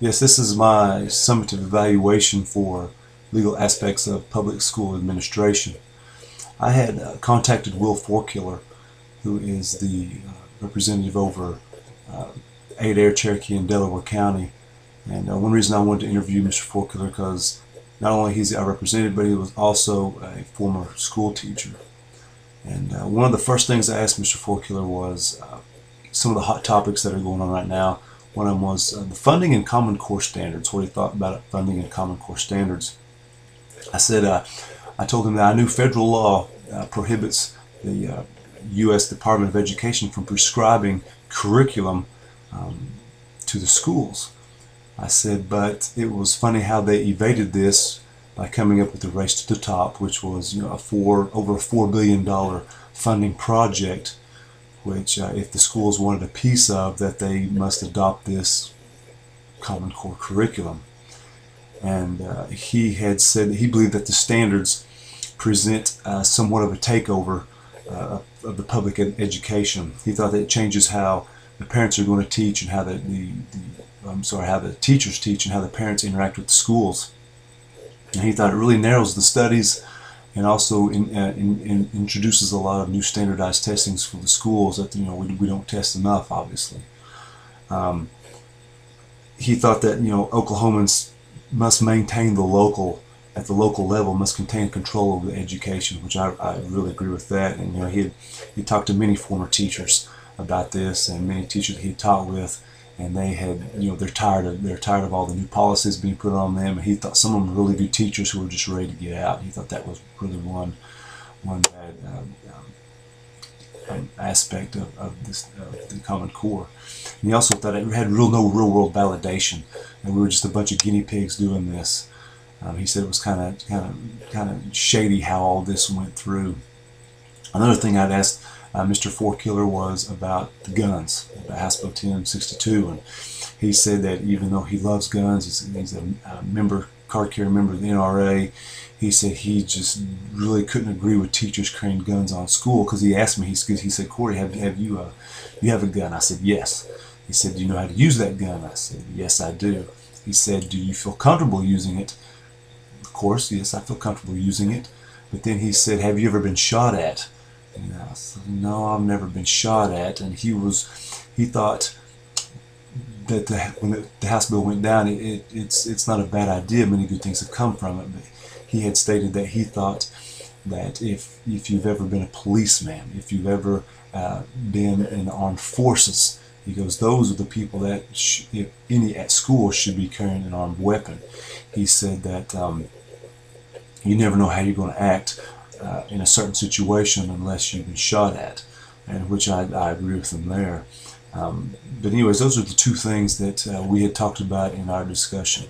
Yes, this is my summative evaluation for legal aspects of public school administration. I had contacted Will Forkiller, who is the representative over Adair, Cherokee, and Delaware County. And one reason I wanted to interview Mr. Forkiller because not only he's our representative, but he was also a former school teacher. And one of the first things I asked Mr. Forkiller was some of the hot topics that are going on right now. One of them was the funding and Common Core standards, what he thought about funding and Common Core standards. I told him that I knew federal law prohibits the U.S. Department of Education from prescribing curriculum to the schools. I said, but it was funny how they evaded this by coming up with the Race to the Top, which was over a $4 billion funding project, which if the schools wanted a piece of, that they must adopt this Common Core curriculum. And he had said that he believed that the standards present somewhat of a takeover of the public education. He thought that it changes how the parents are going to teach and how how the teachers teach and how the parents interact with the schools. And he thought it really narrows the studies and also introduces a lot of new standardized testings for the schools that we don't test enough, obviously. He thought that Oklahomans must maintain at the local level, must contain control over the education, which I really agree with that. And he talked to many former teachers about this, and many teachers that he taught with, and they had they're tired of all the new policies being put on them. And he thought some of them were really good teachers who were just ready to get out. He thought that was really one bad aspect of the Common Core. And he also thought it had no real world validation, and we were just a bunch of guinea pigs doing this. He said it was kind of shady how all this went through. Another thing I'd asked Mr. Forkiller was about the guns, about House Bill 1062, and he said that even though he loves guns, he's a card-carrying member of the NRA. He said he just really couldn't agree with teachers carrying guns on school, because he asked me, he said, Corey, you have a gun? I said, yes. He said, do you know how to use that gun? I said, yes, I do. He said, do you feel comfortable using it? Of course, yes, I feel comfortable using it. But then he said, have you ever been shot at? And I said, no, I've never been shot at. And he thought that when the House bill went down, it's not a bad idea. Many good things have come from it. But he had stated that he thought that if you've ever been a policeman, if you've ever been in the armed forces, he goes, those are the people that if any at school should be carrying an armed weapon. He said that you never know how you're going to act in a certain situation unless you've been shot at, and which I agree with him there. But anyways, those are the two things that we had talked about in our discussion.